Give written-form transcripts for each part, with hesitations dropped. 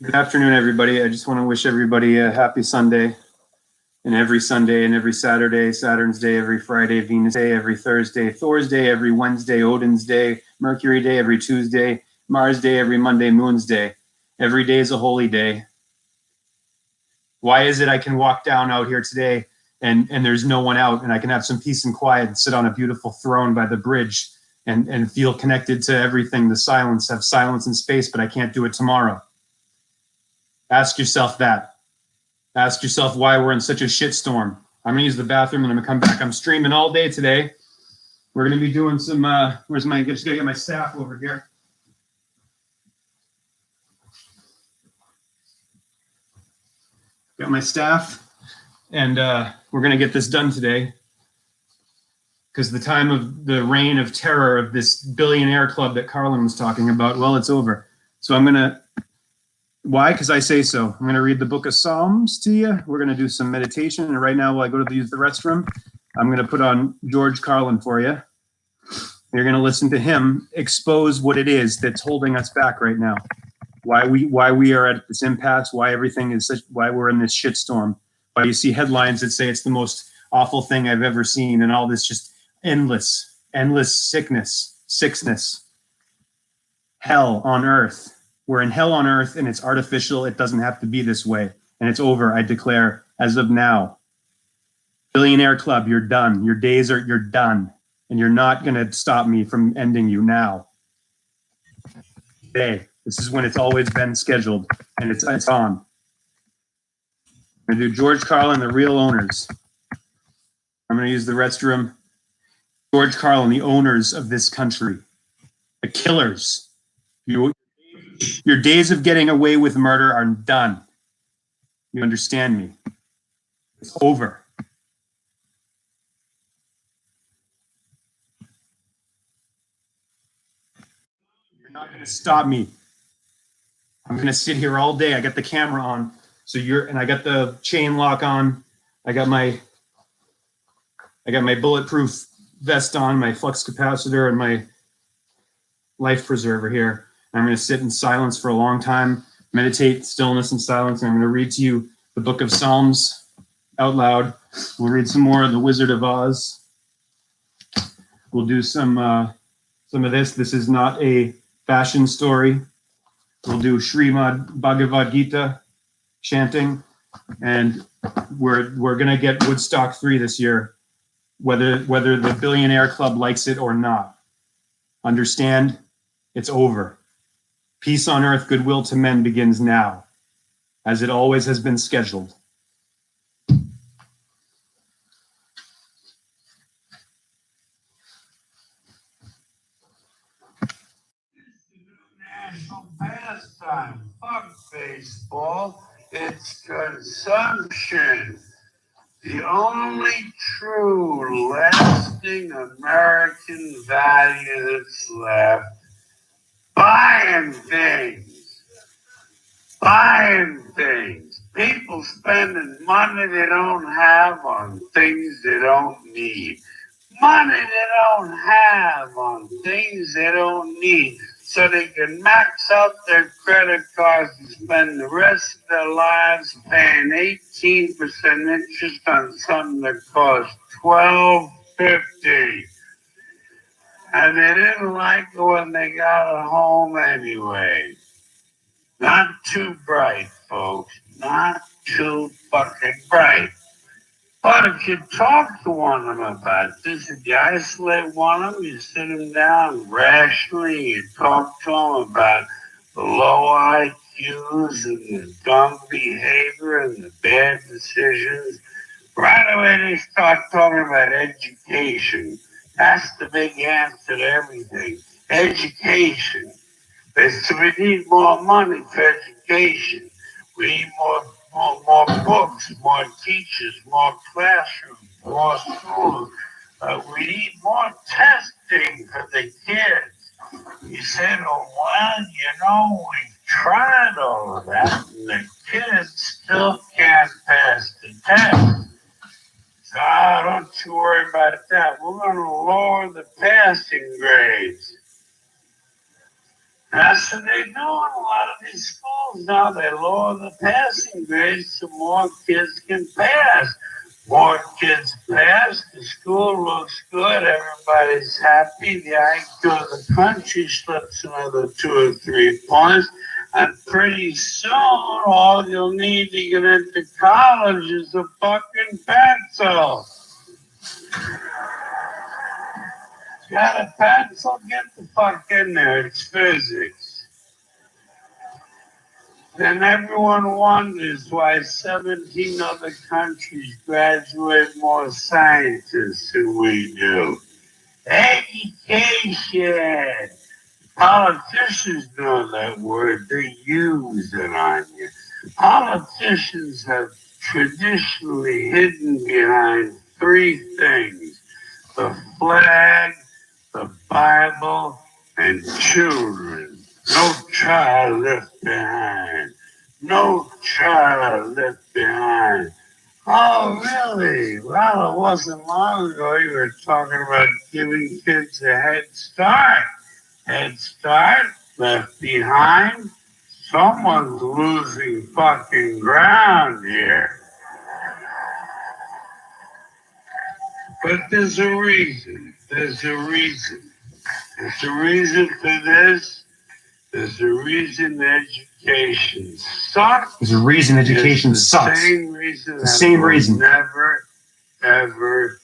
Good afternoon, everybody. I just want to wish everybody a happy Sunday and every Saturday, Saturn's Day, every Friday, Venus Day, every Thursday, Thor's Day, every Wednesday, Odin's Day, Mercury Day, every Tuesday, Mars Day, every Monday, Moon's Day. Every day is a holy day. Why is it I can walk down out here today and there's no one out and I can have some peace and quiet and sit on a beautiful throne by the bridge and feel connected to everything, the silence, have silence and space, but I can't do it tomorrow? Ask yourself that. Ask yourself why we're in such a shitstorm. I'm gonna use the bathroom and I'm gonna come back. I'm streaming all day today. We're gonna be doing some. Where's my? Just gotta get my staff over here. Got my staff, and we're gonna get this done today. Because the time of the reign of terror of this billionaire club that Carlin was talking about, well, it's over. So I'm gonna. Why? Because I say so. I'm going to read the book of Psalms to you. We're going to do some meditation. And right now, while I go to use the restroom, I'm going to put on George Carlin for you. You're going to listen to him expose what it is that's holding us back right now. Why we are at this impasse, why everything is why we're in this shitstorm. Why you see headlines that say it's the most awful thing I've ever seen, and all this just endless sickness, hell on earth. We're in hell on earth and it's artificial. It doesn't have to be this way. And it's over, I declare, as of now. Billionaire Club, you're done. You're done. And you're not going to stop me from ending you now. Today. This is when it's always been scheduled. And it's on. I'm going to do George Carlin, the real owners. I'm going to use the restroom. George Carlin, the owners of this country. The killers. Your days of getting away with murder are done. You understand me? It's over. You're not going to stop me. I'm going to sit here all day. I got the camera on. And I got the chain lock on. I got my bulletproof vest on, my flux capacitor, and my life preserver here. I'm going to sit in silence for a long time, meditate, stillness, and silence. And I'm going to read to you the book of Psalms out loud. We'll read some more of The Wizard of Oz. We'll do some of this. This is not a fashion story. We'll do Srimad Bhagavad Gita chanting, and we're gonna get Woodstock 3 this year, whether the Billionaire Club likes it or not. Understand? It's over. Peace on earth, goodwill to men begins now, as it always has been scheduled. National pastime. Fuck baseball. It's consumption. The only true lasting American value that's left. Buying things. Buying things. People spending money they don't have on things they don't need. Money they don't have on things they don't need, so they can max out their credit cards and spend the rest of their lives paying 18% interest on something that costs $12.50. And they didn't like it when they got it home anyway. Not too bright, folks. Not too fucking bright. But if you talk to one of them about this, if you isolate one of them, you sit them down rationally, you talk to them about the low IQs and the dumb behavior and the bad decisions, right away they start talking about education. That's the big answer to everything. Education. So we need more money for education. We need more books, more teachers, more classrooms, more schools. We need more testing for the kids. You said, well, we've tried all of that, and the kids still can't pass the test. So don't you worry about that. We're going to lower the passing grades. That's what they do in a lot of these schools now. They lower the passing grades so more kids can pass. More kids pass, the school looks good, everybody's happy, the IQ of the country slips another 2 or 3 points, and pretty soon all you'll need to get into college is a fucking pencil. Got a pencil? Get the fuck in there. It's physics. Then everyone wonders why 17 other countries graduate more scientists than we do. Education. Politicians know that word. They use it on you. Politicians have traditionally hidden behind 3 things: the flag, the Bible, and children. No child left behind. No child left behind. Oh, really? Well, it wasn't long ago you were talking about giving kids a head start. Head start? Left behind? Someone's losing fucking ground here. But there's a reason. There's a reason. There's a reason for this. There's a reason education sucks. There's a reason education sucks. It's the same reason. Never, ever,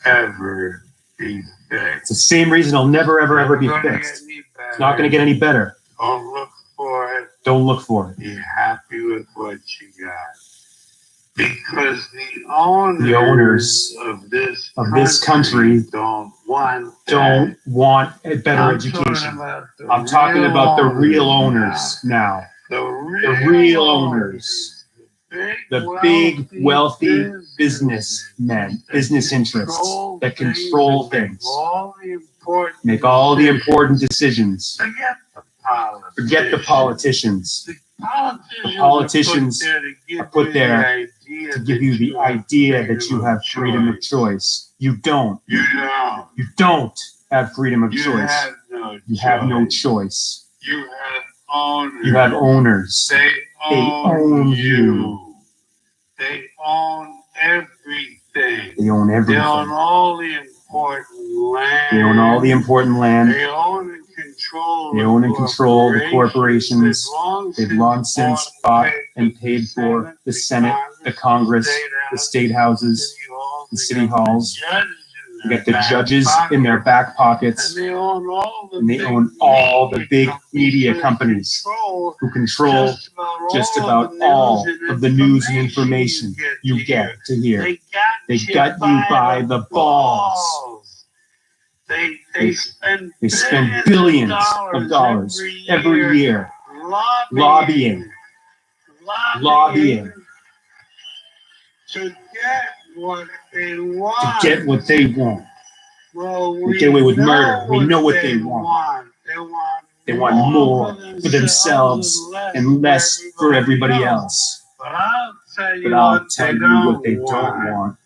ever be fixed. It's the same reason it'll never, ever, ever be fixed. It's not going to get any better. Don't look for it. Don't look for it. Be happy with what you got. Because the owners of this country don't want a better education. I'm talking about the real owners now. The real owners. The big, wealthy businessmen, business interests that control things. Make all the important decisions. Forget the politicians. The politicians are put there to give you the idea that you have freedom of choice. You don't. You don't. You don't have freedom of choice. You have no choice. You have owners. You have owners. They own you. They own everything. They own everything. They own all the important land. They own all the important land. They own and control. They own and control the corporations. They've long since bought and paid for the Senate, the Congress, the state houses, the city halls. You got the judges in their back pockets, and they own all the big media companies who control just about all of the news and information you get to hear. They got you by the balls. They spend billions of dollars every year lobbying to get what they want. To get what they want. Well, they get away with murder. We know what they want. They want more for themselves and less for everybody else. But I'll tell you what they don't want.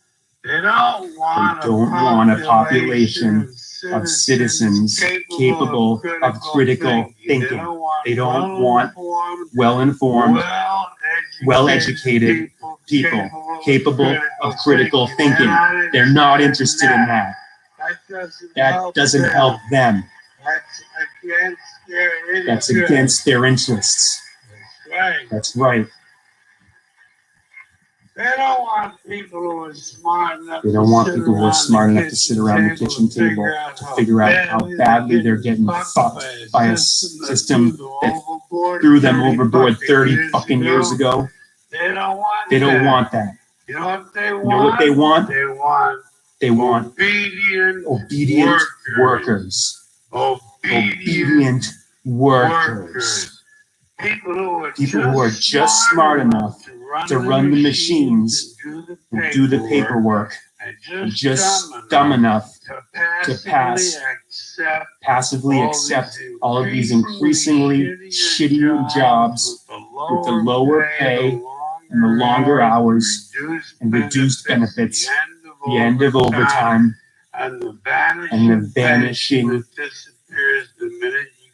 They don't want a population of citizens capable of critical thinking. They don't want well-informed, well-educated people capable of critical thinking. They're not interested in that. That doesn't help them. That's against their interests. That's right. They don't want people who are smart enough. They don't want people who are smart enough to sit around the kitchen table to figure out how badly they're getting fucked by a system that threw them overboard 30 fucking years ago. They don't want that. You know what they want? You know what they want? They want obedient workers. Obedient workers. People who are just smart enough to run the machines and do the paperwork, and just dumb enough to passively accept all of these increasingly shitty jobs with the lower pay and the longer hours and reduced benefits, the end of overtime, and the vanishing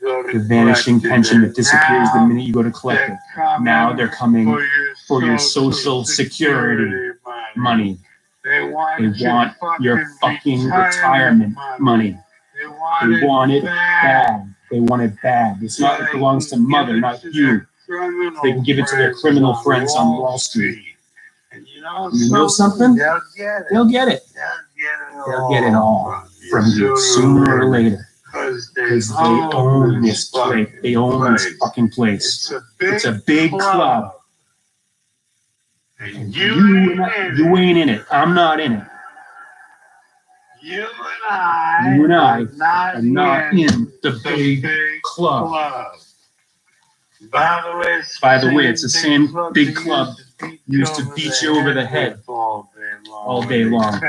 go to The vanishing collect it. pension that And disappears the now minute you go to collect it. they're coming Now they're coming for your social security money. They want your fucking retirement money. They want it bad. They want it bad. It's not, it belongs to mother, not you. They can give it to their criminal friends on Wall Street. And you know something? They'll get it. They'll get it. They'll get it all from you sooner or later. Because they own this place. They own this fucking place. It's a big club. And you ain't in it. I'm not in it. You and I are not in the big club. By the way, it's the same big club used to beat you over the head all day long.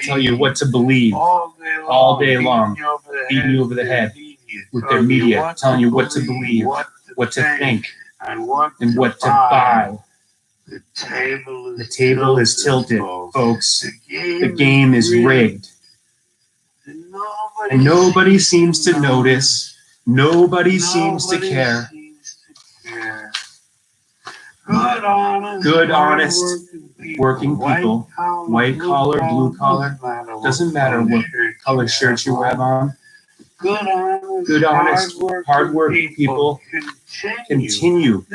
Tell you what to believe all day long. Beating you over the head with their media, telling you what to believe, what to think, and what to buy. The table is tilted, folks. The game is rigged. And nobody seems to notice. Nobody seems to care. Good, honest, working people, white collar, blue collar, doesn't matter what color shirt you have on. Good, honest, hardworking people continue.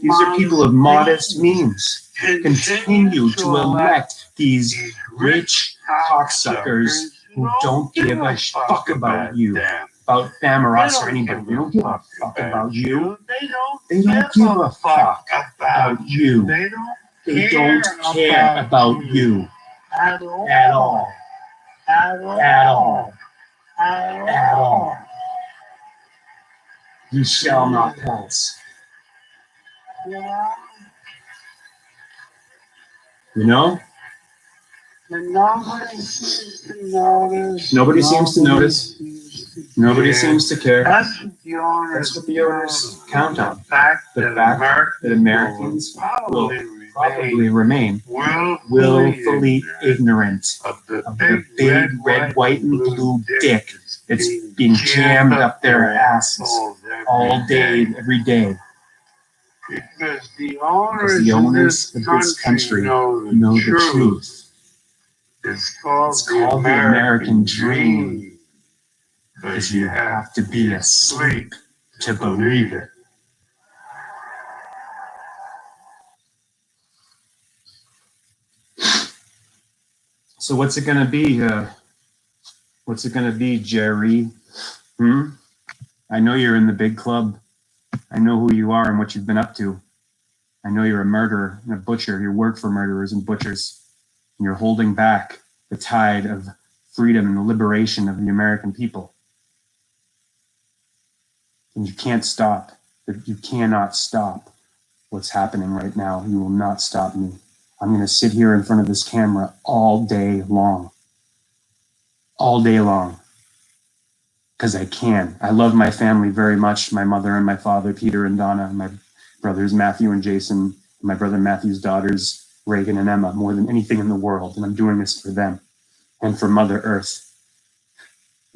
These are people of modest means. Continue to elect these rich cocksuckers who don't give a fuck about you, about them or us or anybody. They don't give a fuck about you. They don't give a fuck about you. They don't care about you at all. At all. At all. You shall not pass. You know? Nobody seems to notice. Nobody seems to notice. Nobody seems to care. That's what the owners count on. The fact that Americans will probably remain willfully ignorant of the big red, white, and blue dick that's being jammed up their asses all day, every day. Because the owners of this country know the truth. It's called the American dream. Because you have to be asleep to believe it. So what's it gonna be? What's it gonna be, Jerry? I know you're in the big club. I know who you are and what you've been up to. I know you're a murderer and a butcher. You work for murderers and butchers. And you're holding back the tide of freedom and the liberation of the American people. And you can't stop. You cannot stop what's happening right now. You will not stop me. I'm going to sit here in front of this camera all day long. All day long. Because I can. I love my family very much. My mother and my father, Peter and Donna, and my brothers, Matthew and Jason, and my brother Matthew's daughters, Reagan and Emma, more than anything in the world. And I'm doing this for them and for Mother Earth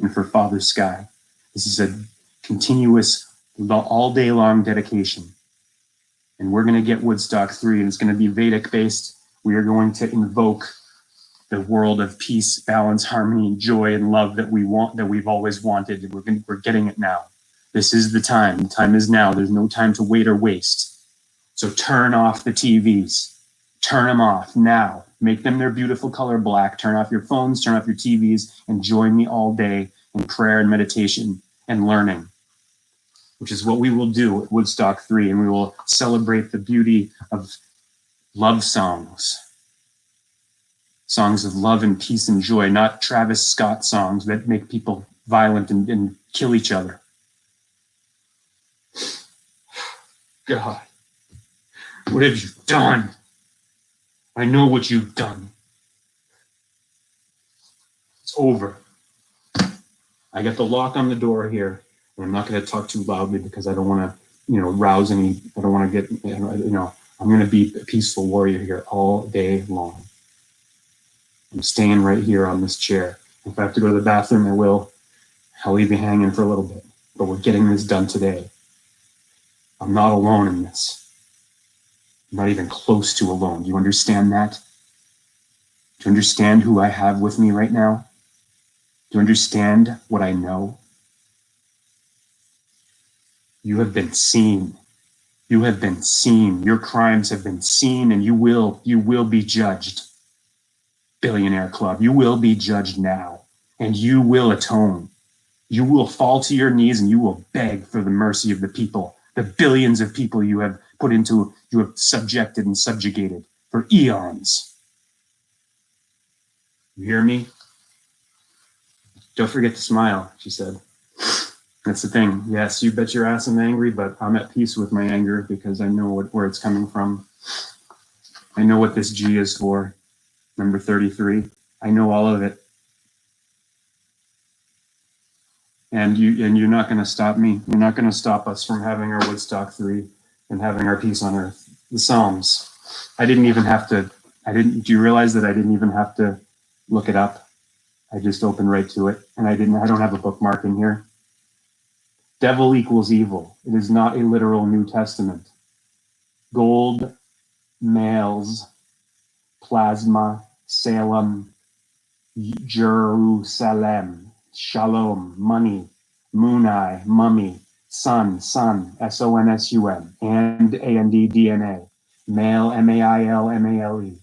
and for Father Sky. This is a continuous, all day long dedication. And we're going to get Woodstock 3, and it's going to be Vedic based. We are going to invoke the world of peace, balance, harmony, and joy and love that we want, that we've always wanted. We're getting it now. This is the time. The time is now. There's no time to wait or waste. So turn off the TVs. Turn them off now. Make them their beautiful color black. Turn off your phones, turn off your TVs, and join me all day in prayer and meditation and learning, which is what we will do at Woodstock 3. And we will celebrate the beauty of love songs. Songs of love and peace and joy, not Travis Scott songs that make people violent and kill each other. God, what have you done? I know what you've done. It's over. I got the lock on the door here, and I'm not going to talk too loudly because I don't want to, rouse any, I don't want to get, I'm going to be a peaceful warrior here all day long. I'm staying right here on this chair. If I have to go to the bathroom, I will. I'll leave you hanging for a little bit, but we're getting this done today. I'm not alone in this. I'm not even close to alone. Do you understand that? Do you understand who I have with me right now? Do you understand what I know? You have been seen. You have been seen. Your crimes have been seen, and you will be judged. Billionaire Club, you will be judged now, and you will atone. You will fall to your knees and you will beg for the mercy of the people, the billions of people you have subjected and subjugated for eons. You hear me? Don't forget to smile, she said. That's the thing. Yes, you bet your ass I'm angry, but I'm at peace with my anger because I know where it's coming from. I know what this G is for. Number 33. I know all of it. And you're not going to stop me. You're not going to stop us from having our Woodstock 3 and having our peace on earth. The Psalms. Do you realize that I didn't even have to look it up? I just opened right to it. And I don't have a bookmark in here. Devil equals evil. It is not a literal New Testament. Gold, males, plasma, Salem, Jerusalem. Shalom, money, Munai, mummy, sun, S-O-N-S-U-M, and A-N-D, DNA, male, M-A-I-L, M-A-L-E.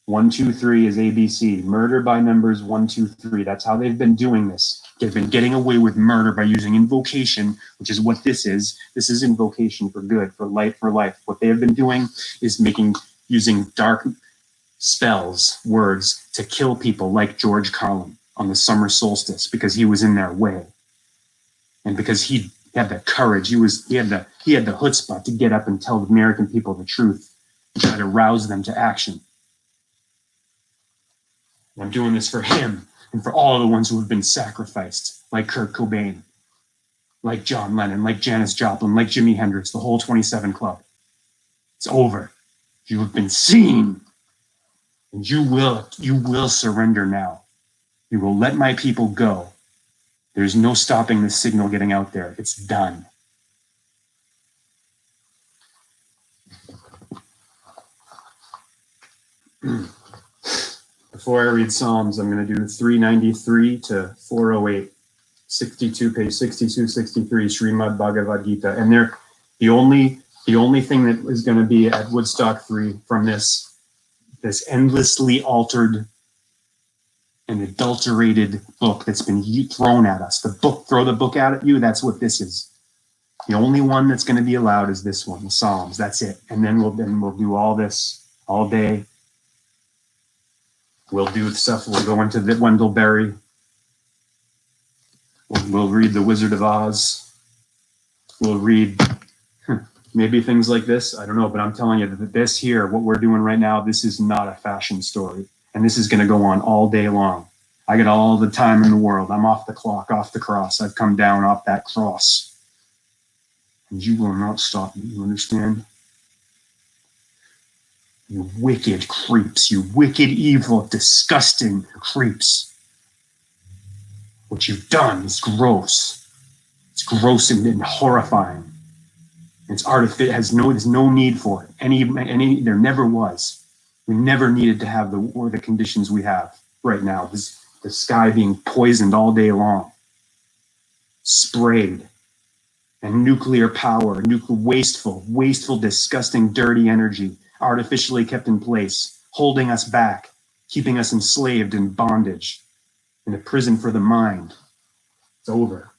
1, 2, 3 is ABC, murder by numbers 1, 2, 3. That's how they've been doing this. They've been getting away with murder by using invocation, which is what this is. This is invocation for good, for light, for life. What they have been doing is using dark spells, words, to kill people like George Carlin on the summer solstice because he was in their way. And because he had the courage, he had the chutzpah to get up and tell the American people the truth and try to rouse them to action. And I'm doing this for him and for all the ones who have been sacrificed, like Kurt Cobain, like John Lennon, like Janis Joplin, like Jimi Hendrix, the whole 27 Club. It's over. You have been seen. And you will surrender now. You will let my people go. There's no stopping this signal getting out there. It's done. Before I read Psalms, I'm going to do 393 to 408, 62, page 62, 63, Srimad Bhagavad Gita. And the only thing that is going to be at Woodstock 3 from this endlessly altered and adulterated book that's been thrown at us. Throw the book out at you, that's what this is. The only one that's going to be allowed is this one, the Psalms. That's it. And then we'll do all this all day. We'll do stuff. We'll go into the Wendell Berry. We'll read The Wizard of Oz. We'll read maybe things like this. I don't know, but I'm telling you that this here, what we're doing right now, this is not a fashion story. And this is going to go on all day long. I got all the time in the world. I'm off the clock, off the cross. I've come down off that cross. And you will not stop me, you understand? You wicked creeps, you wicked, evil, disgusting creeps. What you've done is gross. It's gross and horrifying. It's artificial. There's no need for it. There never was. We never needed to have the conditions we have right now. The sky being poisoned all day long, sprayed, and nuclear power, wasteful, disgusting, dirty energy, artificially kept in place, holding us back, keeping us enslaved in bondage, in a prison for the mind. It's over.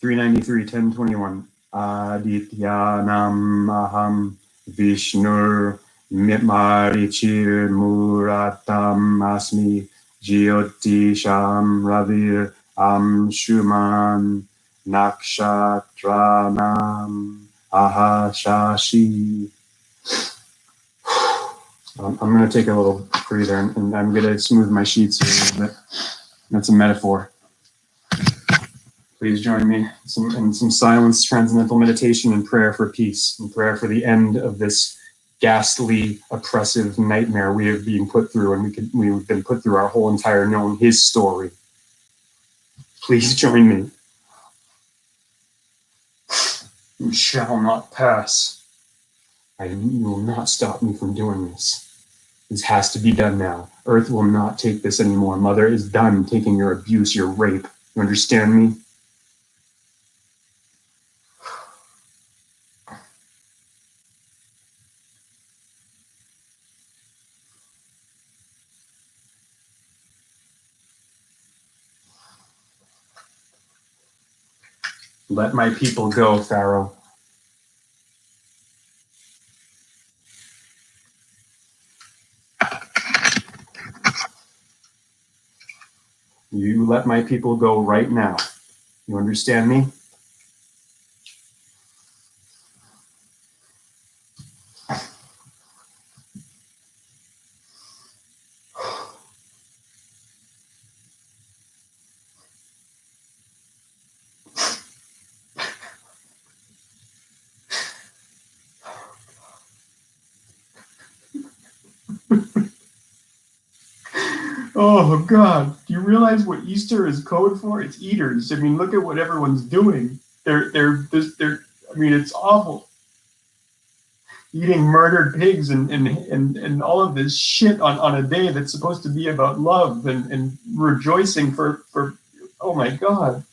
393, 1021. Adityanam aham Vishnur Marichir Muratam Asmi Jyotisham Ravir Amshuman Nakshatranam Ahashashi. I'm going to take a little breather and I'm going to smooth my sheets here a little bit. That's a metaphor. Please join me in some silence, transcendental meditation, and prayer for peace, and prayer for the end of this ghastly, oppressive nightmare we have been put through, and we've been put through our whole entire knowing his story. Please join me. You shall not pass. You will not stop me from doing this. This has to be done now. Earth will not take this anymore. Mother is done taking your abuse, your rape. You understand me? Let my people go, Pharaoh. You let my people go right now. You understand me? Oh God! Do you realize what Easter is code for? It's eaters. I mean, look at what everyone's doing. They're. I mean, it's awful. Eating murdered pigs and all of this shit on a day that's supposed to be about love and rejoicing for. Oh my God!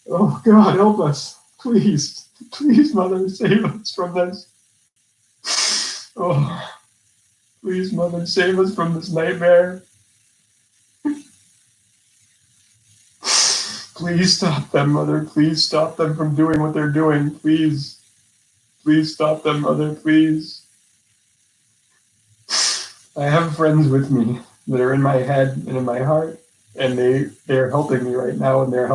Oh God, help us, please, please, Mother, save us from this. Oh, please, Mother, save us from this nightmare. Please stop them, Mother. Please stop them from doing what they're doing. Please. Please stop them, Mother. Please. I have friends with me that are in my head and in my heart, and they're helping me right now, and they're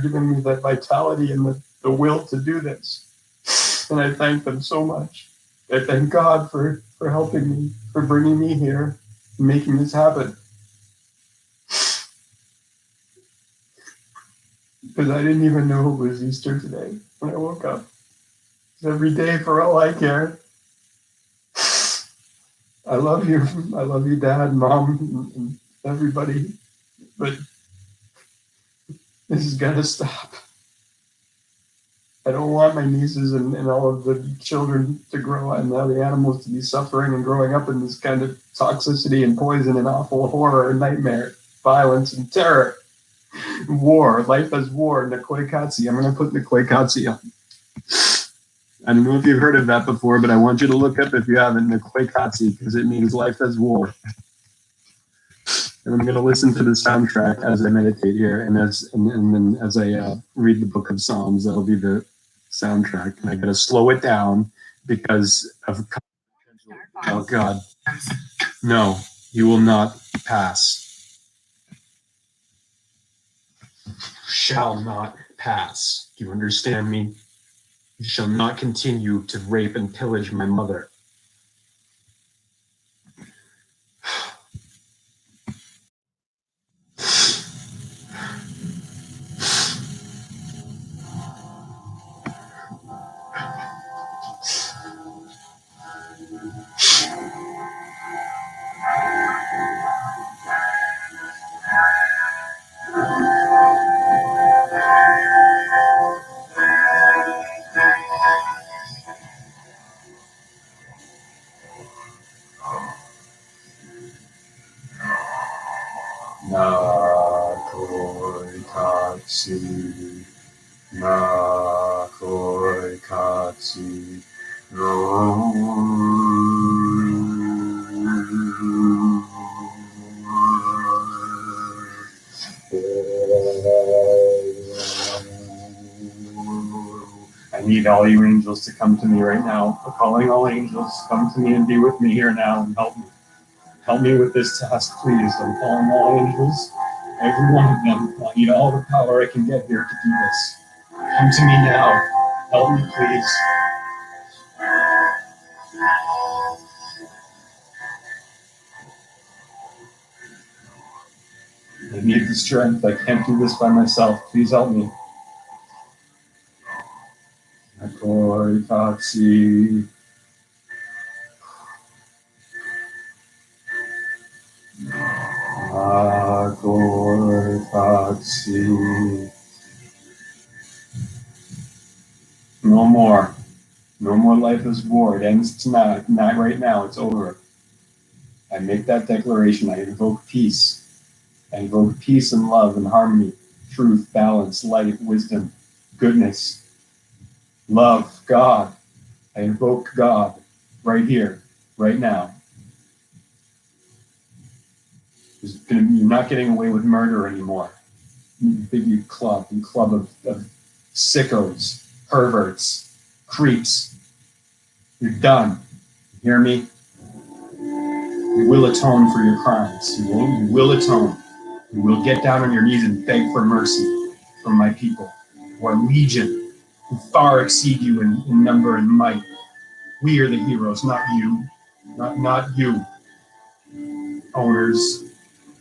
giving me that vitality and the will to do this. And I thank them so much. I thank God for helping me, for bringing me here, and making this happen. Because I didn't even know it was Easter today when I woke up. It's every day for all I care. I love you. I love you, Dad, Mom, and everybody. But this has got to stop. I don't want my nieces and all of the children to grow up and all the animals to be suffering and growing up in this kind of toxicity and poison and awful horror and nightmare, violence and terror. War, life as war, Nkoikatsi. I'm going to put Nkoikatsi on. I don't know if you've heard of that before, but I want you to look up if you haven't, Nkoikatsi, because it means life as war. And I'm going to listen to the soundtrack as I meditate here, and then as I read the Book of Psalms, that'll be the soundtrack. And I got to slow it down because of. Oh God, no! You will not pass. Shall not pass. Do you understand me? You shall not continue to rape and pillage my mother. Nkoikatsi, Nkoikatsi, I need all you angels to come to me right now. I'm calling all angels, come to me and be with me here now and help me. Help me with this task, please. I'm calling all angels, every one of them. I need all the power I can get here to do this. Come to me now. Help me, please. I need the strength. I can't do this by myself. Please help me. Nkoikatsi. Agor Fatsi. No more. No more life as war. It ends tonight. Not right now. It's over. I make that declaration. I invoke peace. I invoke peace and love and harmony, truth, balance, light, wisdom, goodness, love, God. I invoke God right here, right now. You're not getting away with murder anymore. You club of sickos, perverts, creeps. You're done. You hear me? You will atone for your crimes. You will atone. You will get down on your knees and beg for mercy from my people, who are legion, who far exceed you in number and might. We are the heroes, not you. Not you, owners.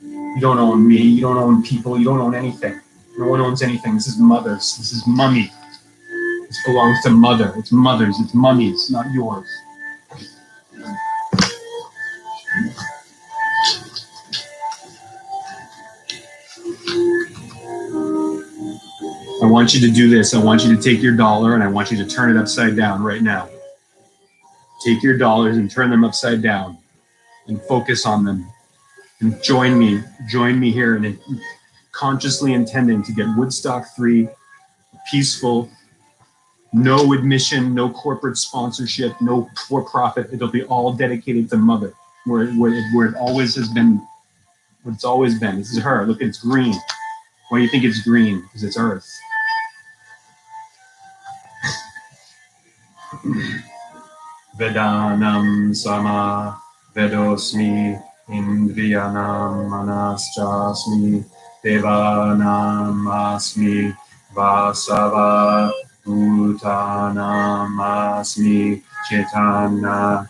You don't own me. You don't own people. You don't own anything. No one owns anything. This is mothers. This is mummy. This belongs to mother. It's mothers. It's mummies, not yours. I want you to do this. I want you to take your dollar and I want you to turn it upside down right now. Take your dollars and turn them upside down and focus on them. And join me here in consciously intending to get Woodstock 3 peaceful, no admission, no corporate sponsorship, no for-profit. It'll be all dedicated to Mother, where it always has been, what it's always been. This is her. Look, it's green. Why do you think it's green? Because it's Earth. Vedanam sama vedosmi indriyanam manaschasmi devanam asmi vasava bhutanam asmi chaitanya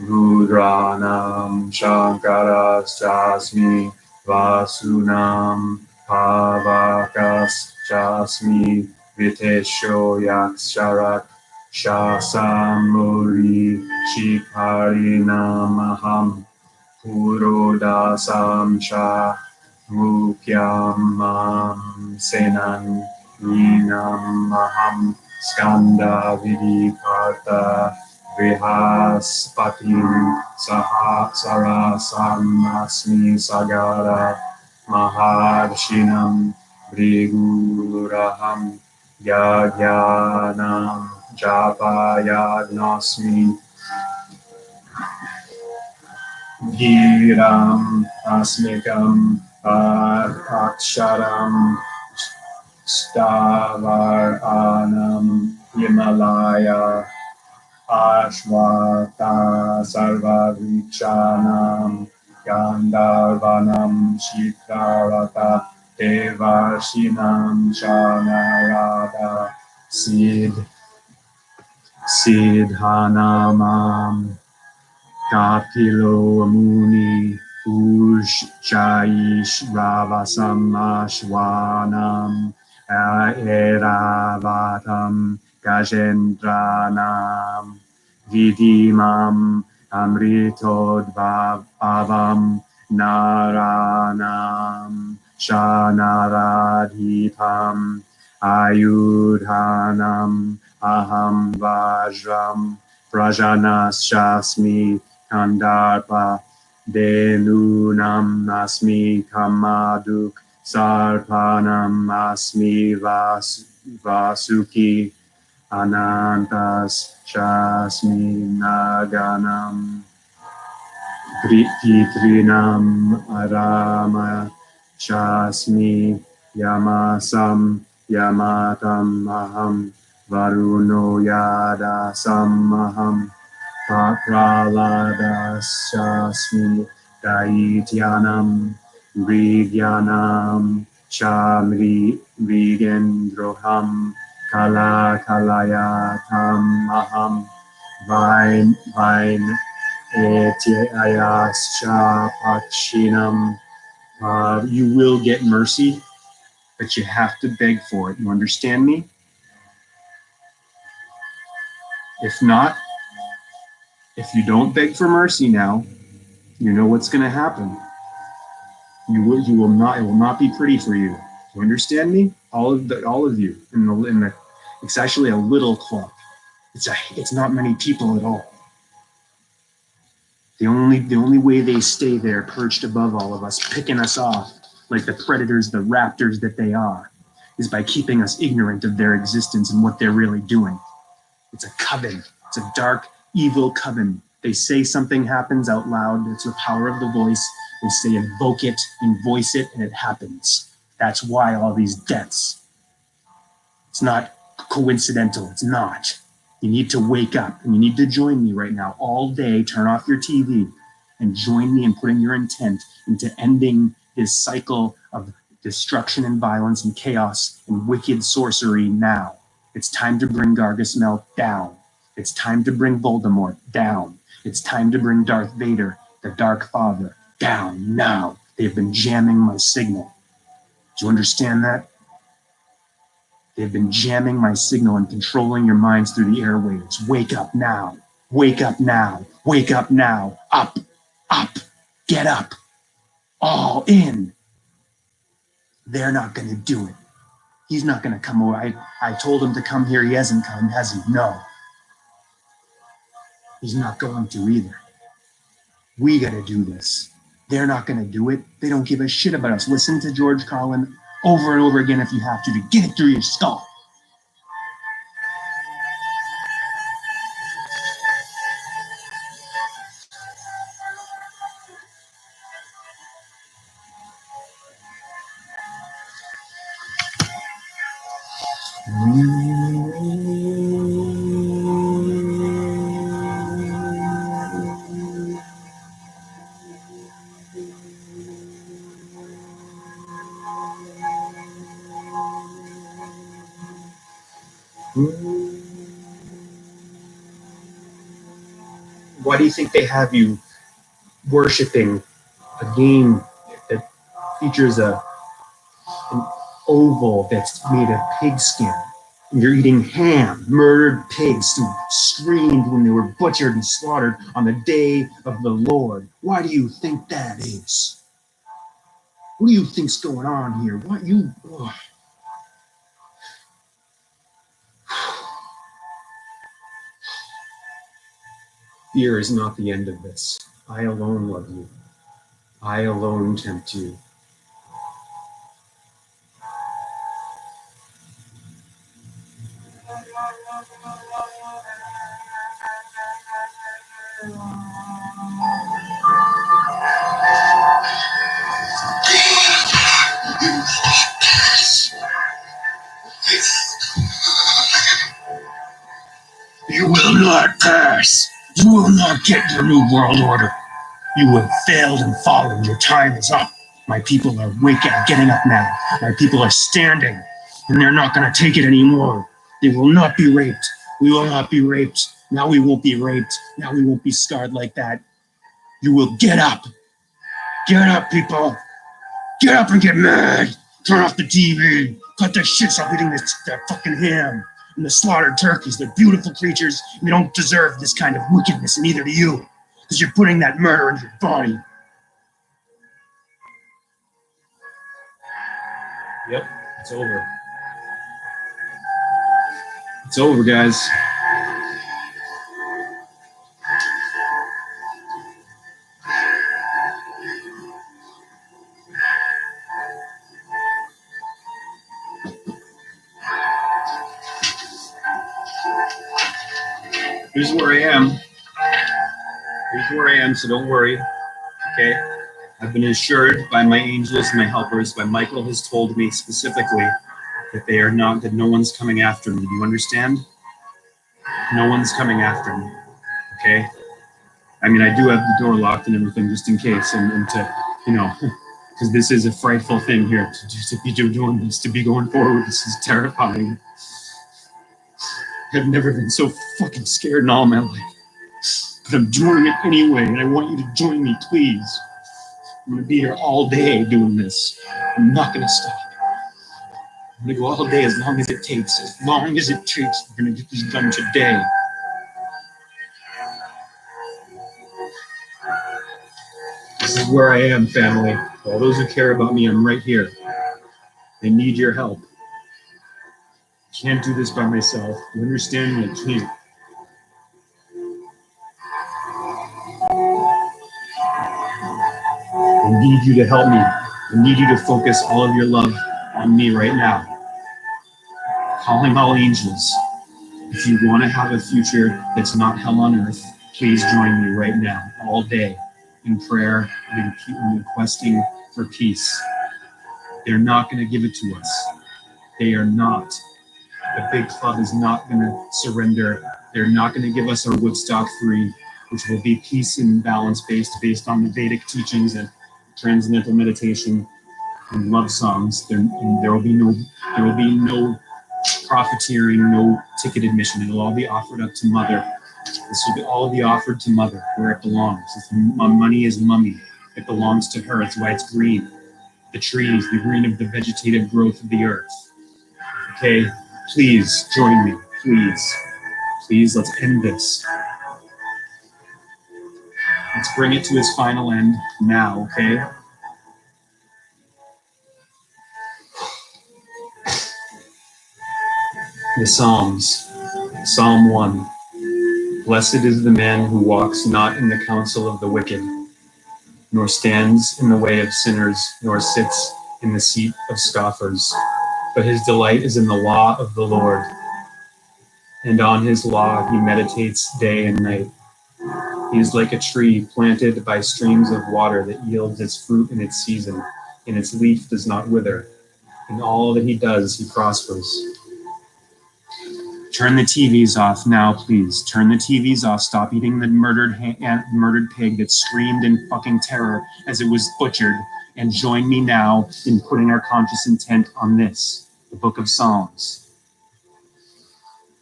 rudranam shankarastasmi vasunam pavakaschasmi vitesho yaksharak Shasamuri Shikarinamaham Purodasam Sha Rukyamam Senan Ninamaham Skanda Vidikarta Vrihaspatim Sarasam Asmi Sagara Maharshinam Briguraham Yagyanam Japayagnosmi Giram Asmikam Aksharam Stavaranam Himalaya Ashwata Sarvavichanam Gandharvanam Shikarata Devarshinam Shanarada Siddhanamam Kapilo Muni Ujjaish Ravasam Ashwanam Aeravatam Gajendranam Vidimam Amritodbhavam Naranam Shanaradhipam Ayudhanam Aham Vajram Prajanas Shasmi Kandarpa Denunam Asmi Kamaduk Sarpanam Asmi Vasuki Anantas Shasmi Naganam Pitrinam Arama Shasmi Yamasam Yamatam Aham Varuno Yada Samaham Praladasasmi Daityanam Vigyanam Shamri Vigendroham Kala Kalayatam Aham Vain Etyayascha Pakshinam. You will get mercy, but you have to beg for it. You understand me? If not, if you don't beg for mercy now, you know what's going to happen. You will not. It will not be pretty for you. You understand me? All of you in the. It's actually a little club. It's not many people at all. The only way they stay there, perched above all of us, picking us off like the predators, the raptors that they are, is by keeping us ignorant of their existence and what they're really doing. It's a coven. It's a dark, evil coven. They say something happens out loud. It's the power of the voice. They say invoke it and voice it, and it happens. That's why all these deaths. It's not coincidental. It's not. You need to wake up, and you need to join me right now all day. Turn off your TV and join me in putting your intent into ending this cycle of destruction and violence and chaos and wicked sorcery now. It's time to bring Gargamel down. It's time to bring Voldemort down. It's time to bring Darth Vader, the Dark Father, down now. They've been jamming my signal. Do you understand that? They've been jamming my signal and controlling your minds through the airwaves. Wake up now. Wake up now. Wake up now. Up. Up. Get up. All in. They're not going to do it. He's not going to come over. I told him to come here. He hasn't come, has he? No. He's not going to either. We got to do this. They're not going to do it. They don't give a shit about us. Listen to George Carlin over and over again if you have to get it through your skull. Why do you think they have you worshiping a game that features an oval that's made of pigskin? You're eating ham, murdered pigs who screamed when they were butchered and slaughtered on the day of the Lord. Why do you think that is? What do you think's going on here? What you... Oh. Fear is not the end of this. I alone love you. I alone tempt you. You will not pass. You will not get your new world order. You have failed and fallen. Your time is up. My people are waking, getting up now. My people are standing, and they're not going to take it anymore. They will not be raped. We will not be raped. Now we won't be raped. Now we won't be scarred like that. You will get up. Get up, people. Get up and get mad. Turn off the TV. Cut their shit. Stop eating that fucking ham and the slaughtered turkeys. They're beautiful creatures, and they don't deserve this kind of wickedness, and neither do you, because you're putting that murder in your body. Yep, it's over. It's over, guys. Here's where I am. Here's where I am, so don't worry. Okay? I've been assured by my angels and my helpers, by Michael has told me specifically that they are not, that no one's coming after me. Do you understand? No one's coming after me. Okay? I mean, I do have the door locked and everything just in case, and to, you know, because this is a frightful thing here to be doing this, to be going forward. This is terrifying. I've never been so fucking scared in all my life. But I'm doing it anyway, and I want you to join me, please. I'm going to be here all day doing this. I'm not going to stop. I'm going to go all day as long as it takes. As long as it takes, we're going to get this done today. This is where I am, family. All those who care about me, I'm right here. I need your help. I can't do this by myself. You understand me? I can't. I need you to help me. I need you to focus all of your love on me right now. Calling all angels. If you want to have a future that's not hell on earth, please join me right now, all day, in prayer and in requesting for peace. They're not going to give it to us. They are not. The big club is not going to surrender. They're not going to give us our Woodstock 3, which will be peace and balance based on the Vedic teachings and transcendental meditation and love songs. There will be no profiteering, no ticket admission. It'll all be offered up to Mother. This will all be offered to Mother where it belongs. Money is mummy. It belongs to her. It's why it's green. The trees, the green of the vegetative growth of the earth. Okay, please join me. Please, let's end this. Let's bring it to its final end now, okay? The Psalms. Psalm 1. Blessed is the man who walks not in the counsel of the wicked, nor stands in the way of sinners, nor sits in the seat of scoffers. But his delight is in the law of the Lord, and on his law he meditates day and night. He is like a tree planted by streams of water that yields its fruit in its season, and its leaf does not wither. In all that he does, he prospers. Turn the TVs off now, please. Turn the TVs off. Stop eating the murdered pig that screamed in fucking terror as it was butchered. And join me now in putting our conscious intent on this, the Book of Psalms.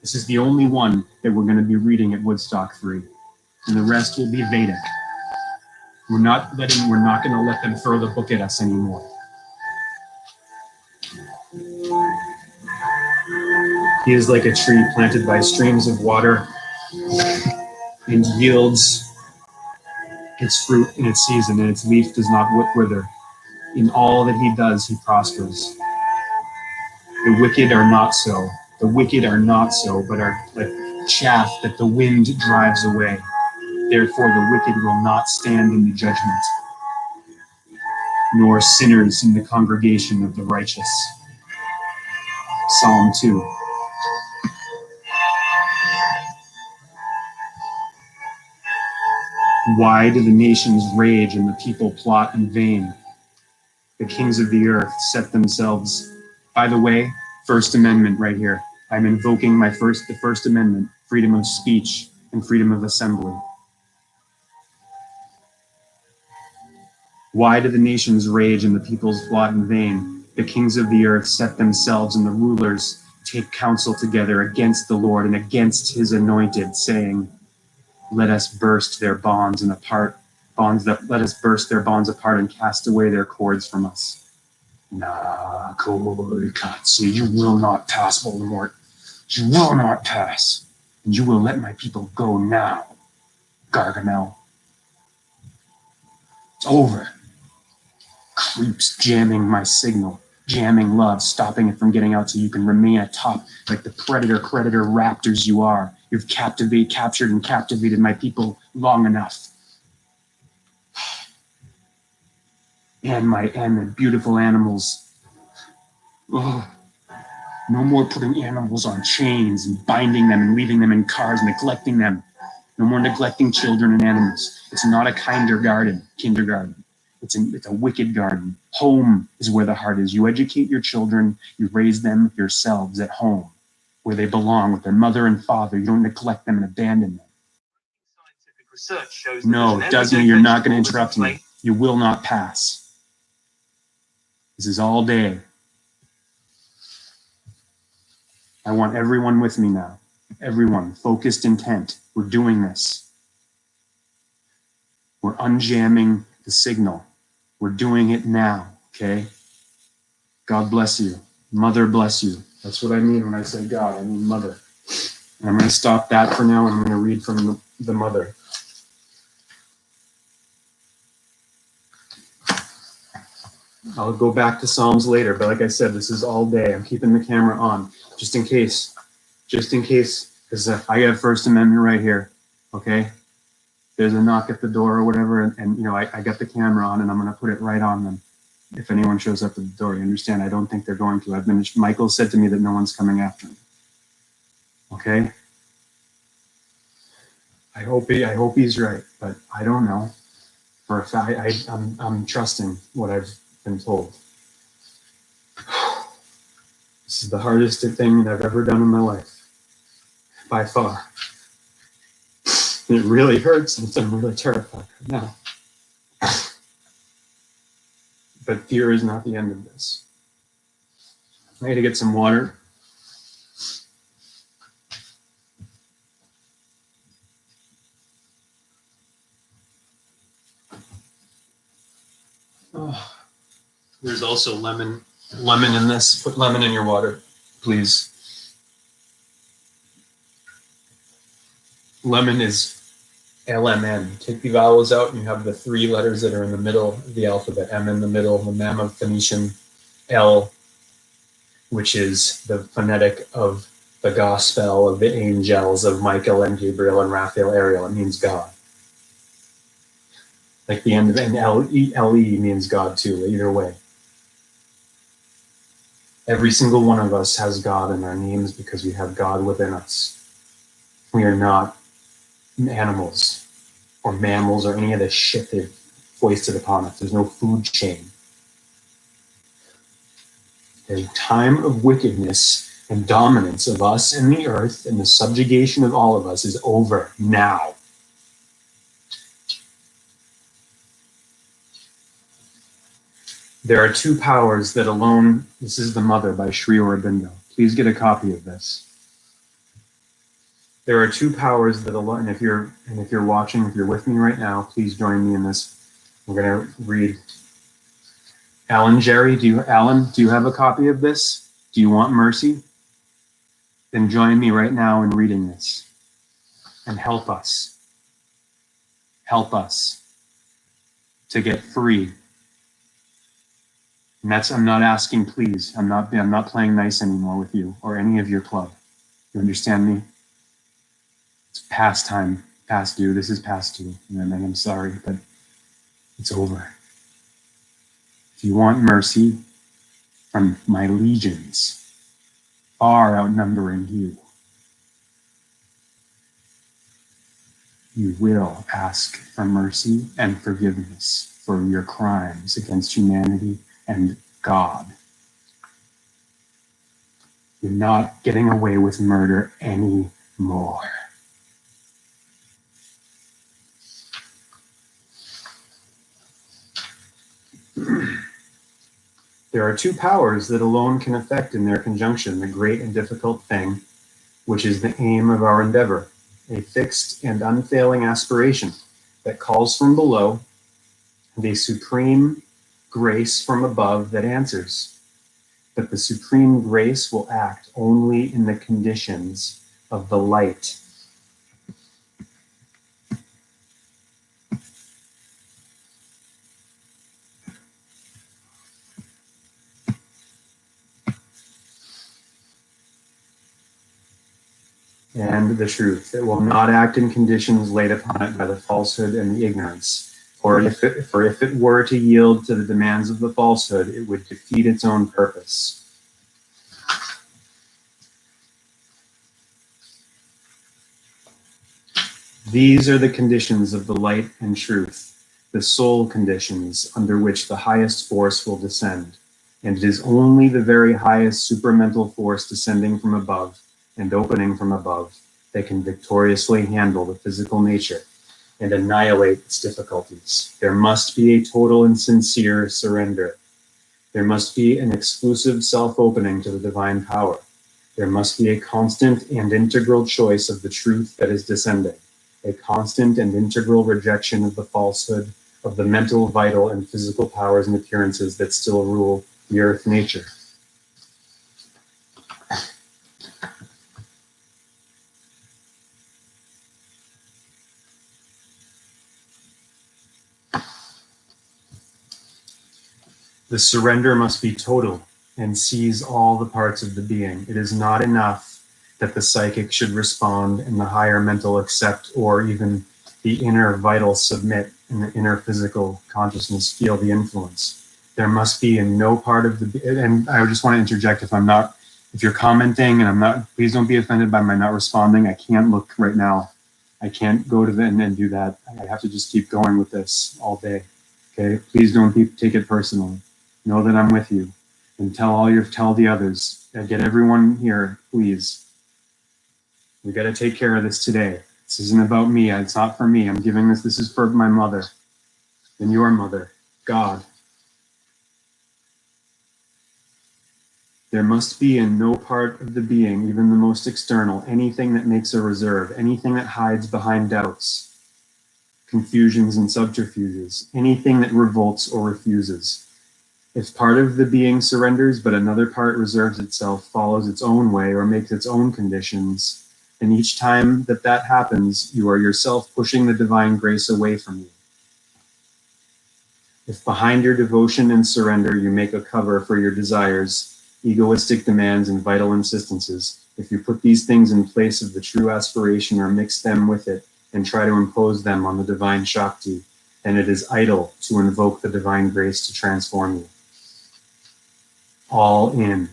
This is the only one that we're going to be reading at Woodstock 3. And the rest will be Vedic. We're not going to let them throw the book at us anymore. He is like a tree planted by streams of water and yields its fruit in its season, and its leaf does not wither. In all that he does, he prospers. The wicked are not so. The wicked are not so, but are like chaff that the wind drives away. Therefore, the wicked will not stand in the judgment, nor sinners in the congregation of the righteous. Psalm 2. Why do the nations rage and the people plot in vain? The kings of the earth set themselves. By the way, First Amendment right here. I'm invoking the First Amendment, freedom of speech and freedom of assembly. Why do the nations rage and the peoples plot in vain? The kings of the earth set themselves, and the rulers take counsel together against the Lord and against his anointed, saying, let us burst their bonds apart and cast away their cords from us. Na Korikatsu, you will not pass, Voldemort. You will not pass, and you will let my people go now, Gargamel. It's over. Creeps jamming my signal, jamming love, stopping it from getting out so you can remain atop like the predator raptors you are. You've captured and captivated my people long enough. And the beautiful animals. Oh, no more putting animals on chains and binding them and leaving them in cars, neglecting them. No more neglecting children and animals. It's not a kindergarten. It's a wicked garden. Home is where the heart is. You educate your children, you raise them yourselves at home, where they belong with their mother and father. You don't neglect them and abandon them. Scientific research shows no, Dusty, you're not going to interrupt me. You will not pass. This is all day. I want everyone with me now. Everyone, focused intent. We're doing this. We're unjamming the signal. We're doing it now, okay? God bless you. Mother bless you. That's what I mean when I say God. I mean Mother. And I'm going to stop that for now, and I'm going to read from the Mother. I'll go back to Psalms later, but like I said, this is all day. I'm keeping the camera on just in case, because I have First Amendment right here. Okay, there's a knock at the door or whatever, and you know I got the camera on, and I'm gonna put it right on them. If anyone shows up at the door, you understand? I don't think they're going to. Michael said to me that no one's coming after me. Okay. I hope he's right, but I don't know. For a fact, I'm trusting what I've been told. This is the hardest thing that I've ever done in my life, by far. It really hurts, and I'm really terrified right now. But fear is not the end of this. I need to get some water. Oh, there's also lemon in this. Put lemon in your water, please. Lemon is LMN. Take the vowels out and you have the three letters that are in the middle of the alphabet. M in the middle, the Mem of Phoenician, L, which is the phonetic of the gospel of the angels of Michael and Gabriel and Raphael, Ariel. It means God. Like the end of and L-E means God too, either way. Every single one of us has God in our names because we have God within us. We are not animals or mammals or any of the shit they've foisted upon us. There's no food chain. The time of wickedness and dominance of us and the earth and the subjugation of all of us is over now. There are two powers that alone, this is The Mother by Sri Aurobindo. Please get a copy of this. There are two powers that alone, and if you're watching, if you're with me right now, please join me in this. We're going to read. Alan, Jerry, do you have a copy of this? Do you want mercy? Then join me right now in reading this and help us. Help us to get free. And I'm not asking, please. I'm not playing nice anymore with you or any of your club. You understand me? It's past time, past due. This is past due. And I'm sorry, but it's over. If you want mercy from my legions, far outnumbering you, you will ask for mercy and forgiveness for your crimes against humanity and God. You're not getting away with murder anymore. There are two powers that alone can effect in their conjunction the great and difficult thing, which is the aim of our endeavor, a fixed and unfailing aspiration that calls from below, and a supreme grace from above that answers. But the supreme grace will act only in the conditions of the light. And the truth. It will not act in conditions laid upon it by the falsehood and the ignorance. For if it were to yield to the demands of the falsehood, it would defeat its own purpose. These are the conditions of the light and truth, the soul conditions under which the highest force will descend. And it is only the very highest supramental force descending from above and opening from above that can victoriously handle the physical nature and annihilate its difficulties. There must be a total and sincere surrender. There must be an exclusive self-opening to the divine power. There must be a constant and integral choice of the truth that is descending, a constant and integral rejection of the falsehood of the mental, vital, and physical powers and appearances that still rule the earth nature. The surrender must be total and seize all the parts of the being. It is not enough that the psychic should respond and the higher mental accept, or even the inner vital submit and the inner physical consciousness feel the influence. There must be in no part of the, and I just want to interject, if you're commenting and I'm not, please don't be offended by my not responding. I can't look right now. I can't go to the end and do that. I have to just keep going with this all day. Okay, please don't take it personally. Know that I'm with you, and tell the others. Get everyone here, please. We got to take care of this today. This isn't about me. It's not for me. I'm giving this. This is for my mother and your mother, God. There must be in no part of the being, even the most external, anything that makes a reserve, anything that hides behind doubts, confusions and subterfuges, anything that revolts or refuses. If part of the being surrenders, but another part reserves itself, follows its own way, or makes its own conditions, and each time that happens, you are yourself pushing the divine grace away from you. If behind your devotion and surrender you make a cover for your desires, egoistic demands and vital insistences, if you put these things in place of the true aspiration or mix them with it and try to impose them on the divine Shakti, then it is idle to invoke the divine grace to transform you. All in.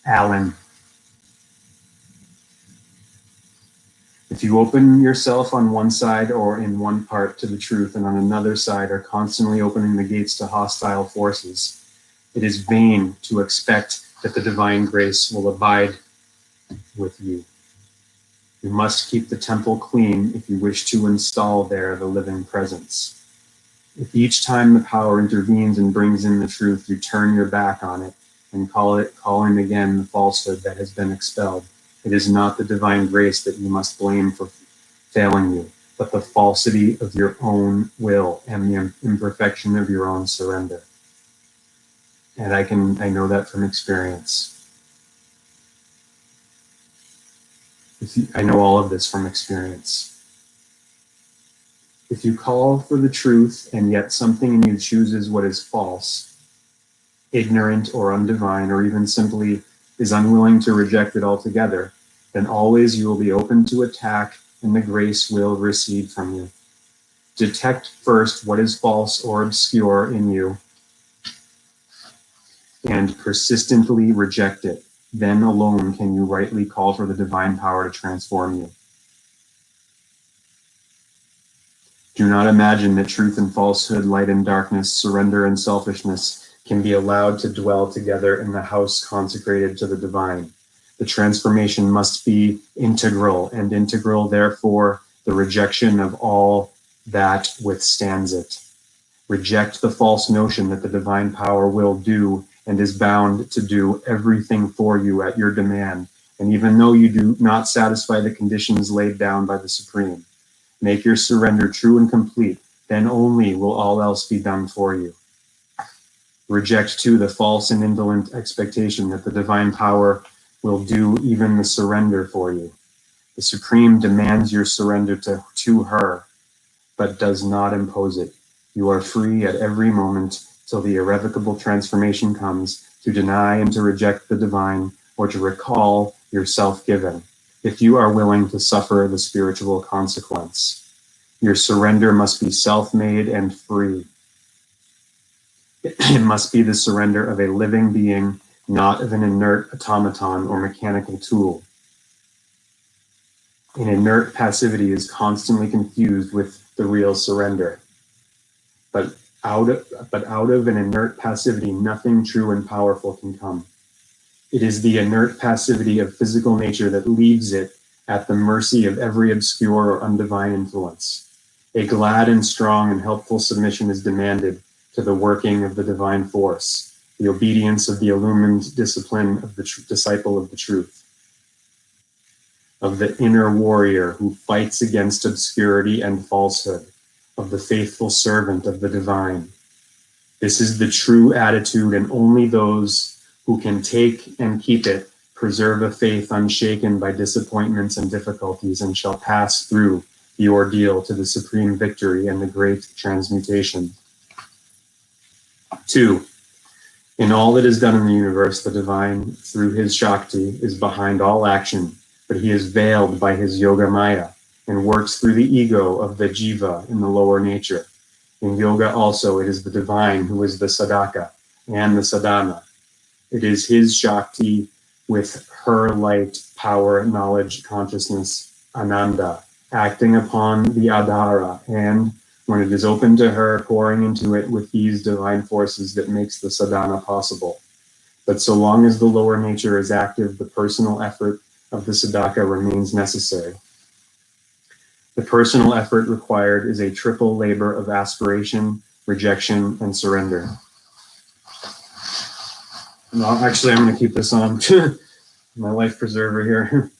Alan. If you open yourself on one side or in one part to the truth and on another side are constantly opening the gates to hostile forces, it is vain to expect that the divine grace will abide with you. You must keep the temple clean if you wish to install there the living presence. If each time the power intervenes and brings in the truth, you turn your back on it and calling again the falsehood that has been expelled, it is not the divine grace that you must blame for failing you, but the falsity of your own will and the imperfection of your own surrender. And I know that from experience. I know all of this from experience. If you call for the truth and yet something in you chooses what is false, ignorant or undivine, or even simply is unwilling to reject it altogether, then always you will be open to attack and the grace will recede from you. Detect first what is false or obscure in you and persistently reject it. Then alone can you rightly call for the divine power to transform you. Do not imagine that truth and falsehood, light and darkness, surrender and selfishness can be allowed to dwell together in the house consecrated to the divine. The transformation must be integral, and integral, therefore, the rejection of all that withstands it. Reject the false notion that the divine power will do and is bound to do everything for you at your demand, and even though you do not satisfy the conditions laid down by the Supreme. Make your surrender true and complete, then only will all else be done for you. Reject too the false and indolent expectation that the divine power will do even the surrender for you. The Supreme demands your surrender to her, but does not impose it. You are free at every moment till the irrevocable transformation comes to deny and to reject the divine or to recall your self-given, if you are willing to suffer the spiritual consequence. Your surrender must be self-made and free. It must be the surrender of a living being, not of an inert automaton or mechanical tool. An inert passivity is constantly confused with the real surrender. But out of an inert passivity, nothing true and powerful can come. It is the inert passivity of physical nature that leaves it at the mercy of every obscure or undivine influence. A glad and strong and helpful submission is demanded to the working of the divine force, the obedience of the illumined discipline of the disciple of the truth, of the inner warrior who fights against obscurity and falsehood, of the faithful servant of the divine. This is the true attitude, and only those who can take and keep it preserve a faith unshaken by disappointments and difficulties, and shall pass through the ordeal to the supreme victory and the great transmutation. 2. In all that is done in the universe, the divine, through his Shakti, is behind all action, but he is veiled by his Yoga Maya and works through the ego of the Jiva in the lower nature. In yoga also, it is the divine who is the Sadhaka and the Sadhana. It is his Shakti with her light, power, knowledge, consciousness, Ananda, acting upon the Adhara, and when it is open to her, pouring into it with these divine forces that makes the sadhana possible. But so long as the lower nature is active, the personal effort of the sadhaka remains necessary. The personal effort required is a triple labor of aspiration, rejection, and surrender. No, actually, I'm going to keep this on. My life preserver here.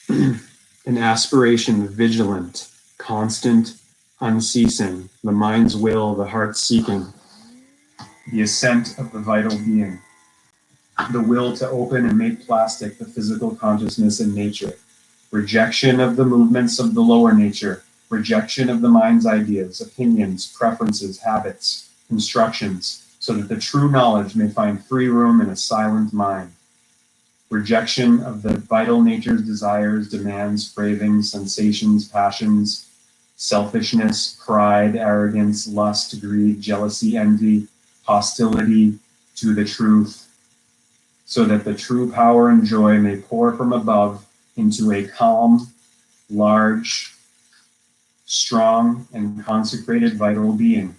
An aspiration vigilant, constant, unceasing, the mind's will, the heart's seeking, the ascent of the vital being, the will to open and make plastic the physical consciousness and nature, rejection of the movements of the lower nature, rejection of the mind's ideas, opinions, preferences, habits, constructions, so that the true knowledge may find free room in a silent mind. Rejection of the vital nature's desires, demands, cravings, sensations, passions, selfishness, pride, arrogance, lust, greed, jealousy, envy, hostility to the truth, so that the true power and joy may pour from above into a calm, large, strong, and consecrated vital being.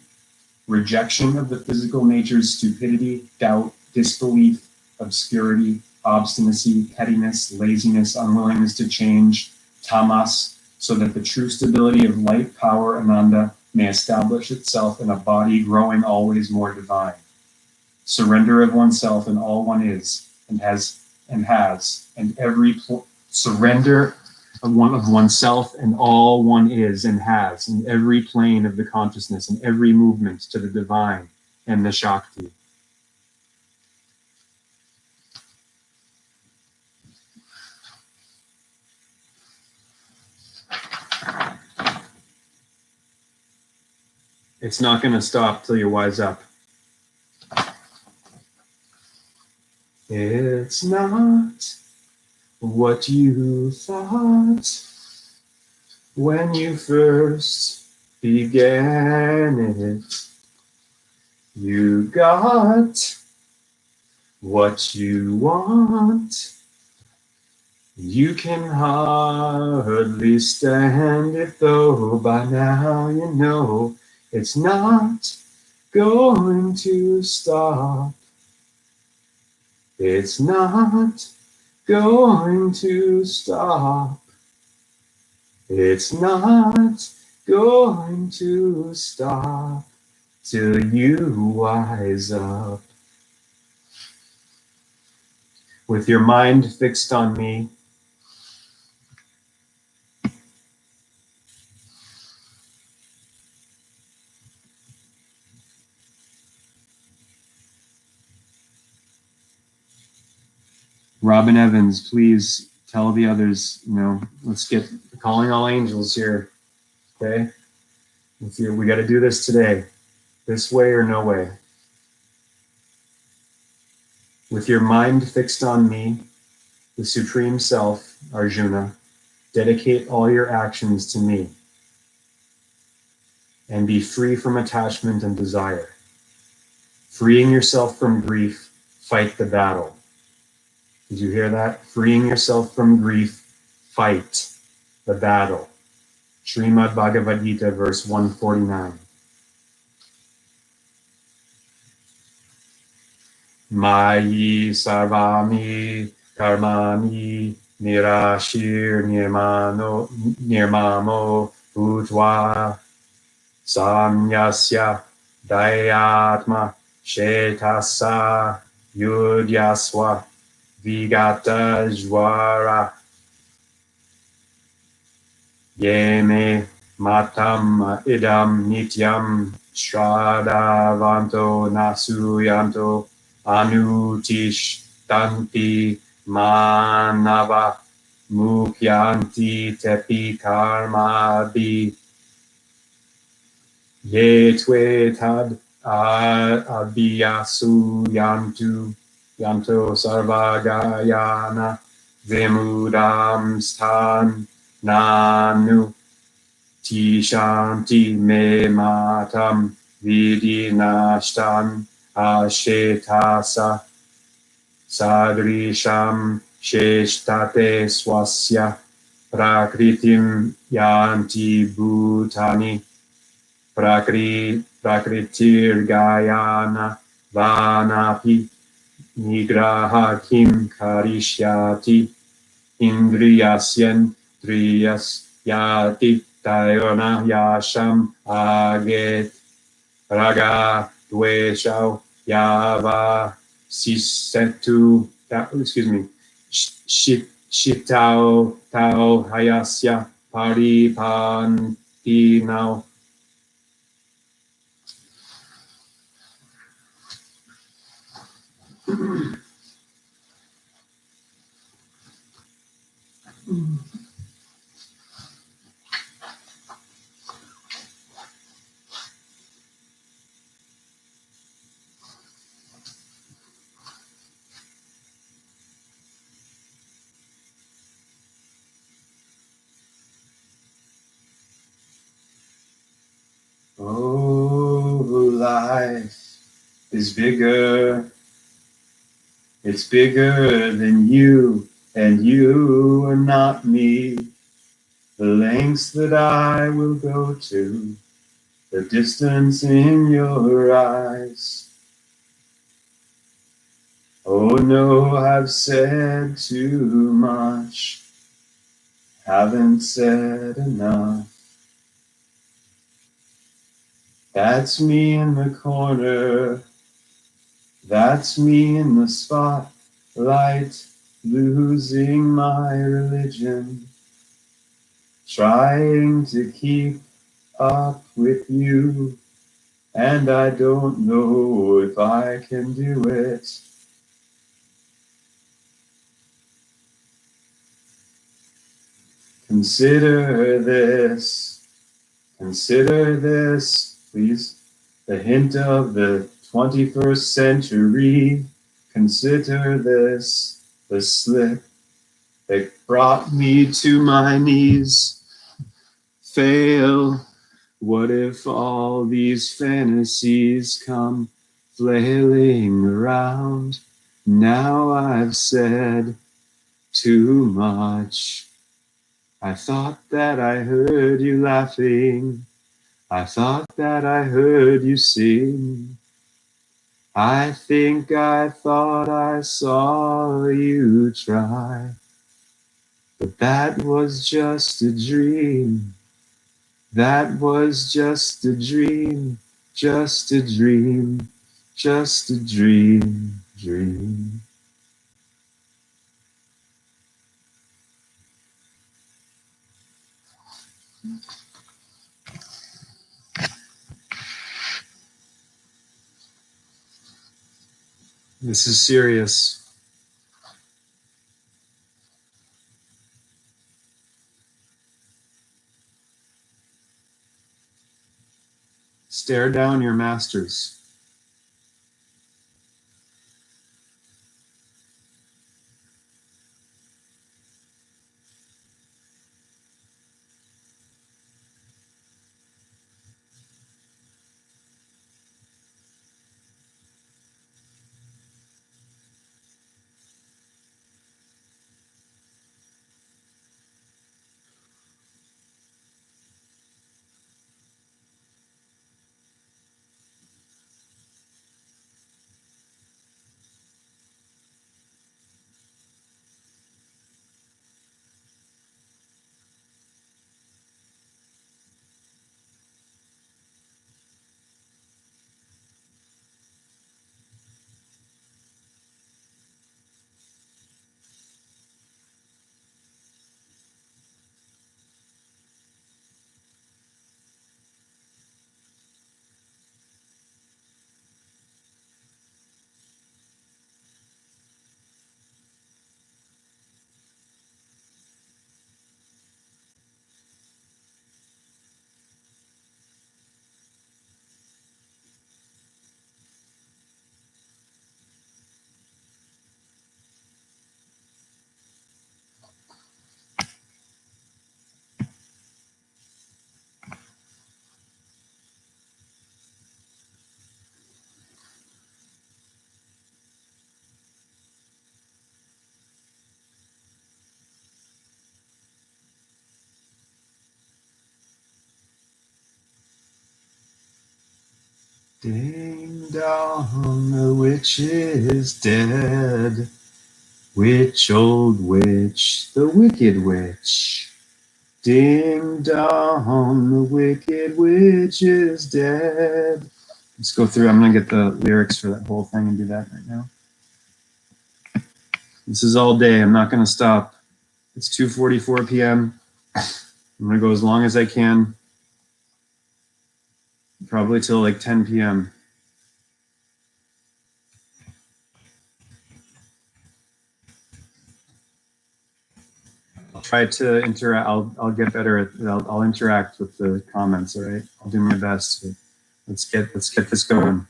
Rejection of the physical nature's stupidity, doubt, disbelief, obscurity, obstinacy, pettiness, laziness, unwillingness to change, tamas, so that the true stability of light, power, ananda, may establish itself in a body growing always more divine. Surrender of oneself and all one is, and every surrender of oneself and all one is and has, in every plane of the consciousness and every movement to the divine and the Shakti. It's not going to stop till you wise up. It's not what you thought when you first began it. You got what you want. You can hardly stand it though, by now you know it's not going to stop. It's not going to stop. It's not going to stop till you wise up. With your mind fixed on me, Robin Evans, please tell the others, let's get calling all angels here, okay? We got to do this today, this way or no way. With your mind fixed on me, the Supreme Self, Arjuna, dedicate all your actions to me and be free from attachment and desire. Freeing yourself from grief, fight the battle. Did you hear that? Freeing yourself from grief, fight the battle. Srimad Bhagavad Gita, verse 149. Mayi sarvami karmani nirashir nirmamo bhutva samyasya dayatma shetasa yudyaswa vigata jwara yeme matam idam nityam shraddhavanto nasuyanto anutish tanti manava Mukyanti tepi karma ye twe tad abhiyasu yanto sarvagayana vimudam stan nanu tishanti me matam vidinashtan ashetasa sadrisham sheshtate swasya prakritim yanti bhutani prakritir gayana vanapi nigraha kim karishyati indriyasyan triyas yati tayona yasham aget raga dveshau yava sisetu shitao tao hayasya paripantinau. Oh, life is bigger. It's bigger than you, and you are not me. The lengths that I will go to, the distance in your eyes. Oh no, I've said too much, haven't said enough. That's me in the corner, that's me in the spotlight, losing my religion, trying to keep up with you, and I don't know if I can do it. Consider this, please, the hint of the 21st century. Consider this, the slip that brought me to my knees. Fail. What if all these fantasies come flailing around? Now I've said too much. I thought that I heard you laughing. I thought that I heard you sing. I think I thought I saw you try. But that was just a dream. That was just a dream. Just a dream. Just a dream. Dream. This is serious. Stare down your masters. Ding dong, the witch is dead. Witch, old witch, the wicked witch. Ding dong, the wicked witch is dead. Let's go through. I'm going to get the lyrics for that whole thing and do that right now. This is all day. I'm not going to stop. It's 2:44 p.m. I'm going to go as long as I can. Probably till like 10 p.m. I'll try to interact. I'll get better at. I'll interact with the comments. All right. I'll do my best. Let's get this going.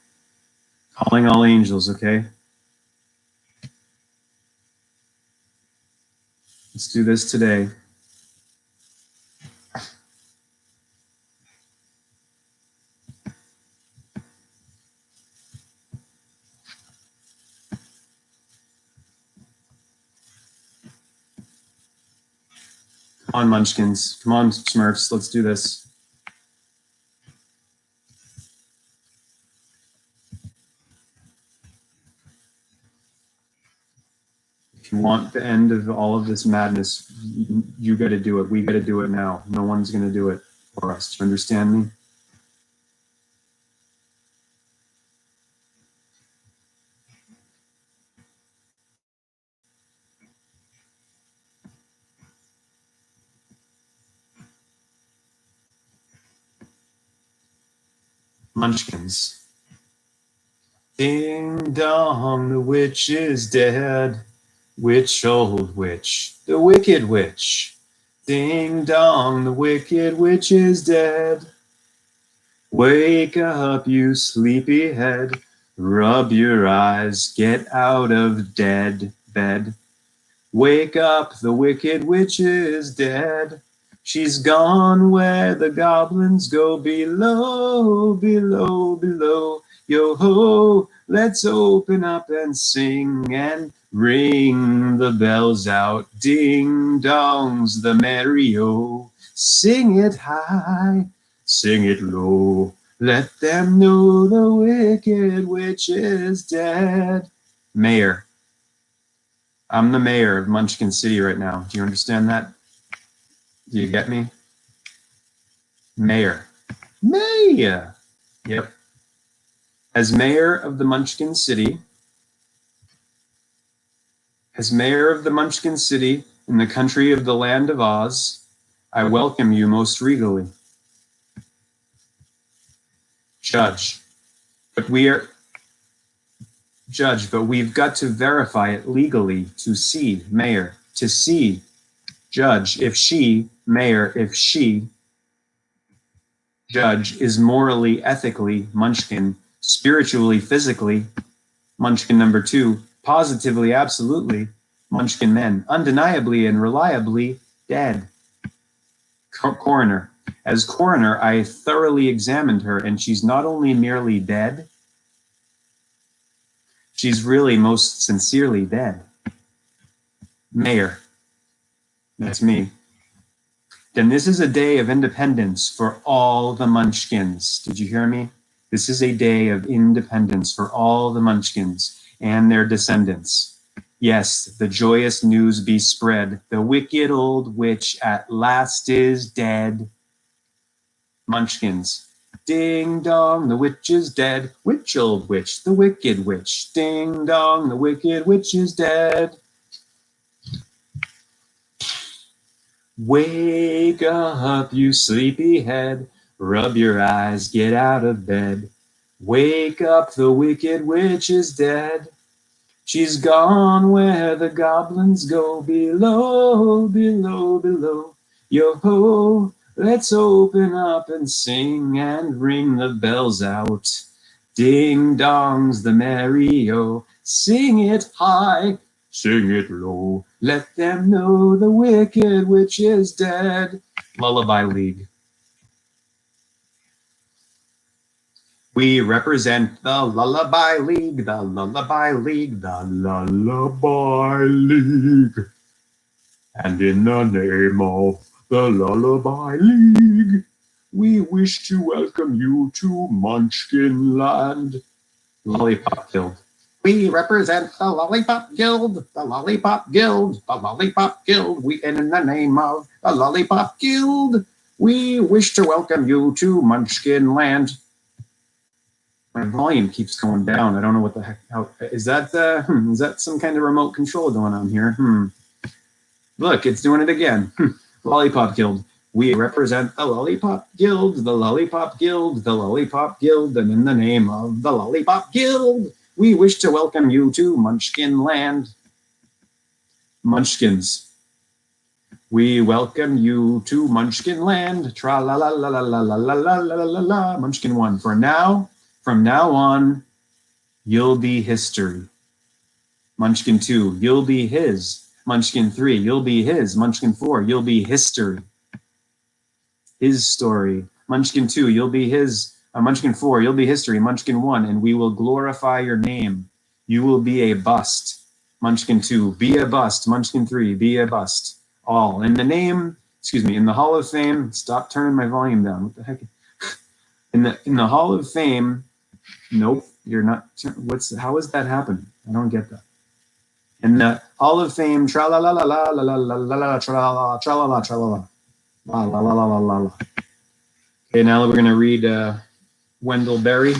Calling all angels. Okay. Let's do this today. Come on, Munchkins. Come on, Smurfs. Let's do this. If you want the end of all of this madness, you got to do it. We got to do it now. No one's going to do it for us. Do you understand me? Munchkins. Ding dong, the witch is dead. Witch, old witch, the wicked witch. Ding dong, the wicked witch is dead. Wake up, you sleepy head. Rub your eyes, get out of dead bed. Wake up, the wicked witch is dead. She's gone where the goblins go below, below, below. Yo ho, let's open up and sing and ring the bells out. Ding dongs the merry-o. Sing it high, sing it low. Let them know the wicked witch is dead. Mayor. I'm the mayor of Munchkin City right now. Do you understand that? Do you get me? Mayor. Mayor. Yep. As mayor of the Munchkin City, in the country of the land of Oz, I welcome you most regally. Judge, but we've got to verify it legally to see, mayor, to see, judge, if she, mayor, if she, judge, is morally, ethically, Munchkin, spiritually, physically, Munchkin number 2, positively, absolutely, Munchkin men, undeniably and reliably dead. Coroner. As coroner, I thoroughly examined her, and she's not only merely dead, she's really most sincerely dead. Mayor. That's me. Then this is a day of independence for all the Munchkins. Did you hear me? This is a day of independence for all the Munchkins and their descendants. Yes, the joyous news be spread. The wicked old witch at last is dead. Munchkins. Ding dong, the witch is dead. Witch, old witch, the wicked witch. Ding dong, the wicked witch is dead. Wake up, you sleepy head. Rub your eyes, get out of bed. Wake up, the wicked witch is dead. She's gone where the goblins go below, below, below. Yo ho, let's open up and sing and ring the bells out. Ding dongs the merry-o. Sing it high, sing it low. Let them know the wicked witch is dead. Lullaby League. We represent the Lullaby League, the Lullaby League, the Lullaby League. And in the name of the Lullaby League, We wish to welcome you to Munchkin Land. Lollipop Guild. We represent the Lollipop Guild, the Lollipop Guild, the Lollipop Guild. We, and in the name of the Lollipop Guild, we wish to welcome you to Munchkin Land. My volume keeps going down. I don't know what the heck. How, is that some kind of remote control going on here? Look, it's doing it again. Lollipop Guild. We represent the Lollipop Guild, the Lollipop Guild, the Lollipop Guild, and in the name of the Lollipop Guild, we wish to welcome you to Munchkin Land. Munchkins. We welcome you to Munchkin Land. Tra la la la la la la la la la la la. Munchkin 1. From now on, you'll be history. Munchkin 2, you'll be his. Munchkin 3, you'll be his. Munchkin 4, you'll be history. His story. Munchkin 2, you'll be his. Munchkin 4, you'll be history. Munchkin 1, and we will glorify your name. You will be a bust. Munchkin 2, be a bust. Munchkin 3, be a bust. All in the name, in the Hall of Fame. Stop turning my volume down. What the heck? In the Hall of Fame. Nope, you're not. How has that happened? I don't get that. In the Hall of Fame, tra la la la la la la la la la tra la la tra la la tra la la la la la la la la. Okay, now we're gonna read Wendell Berry.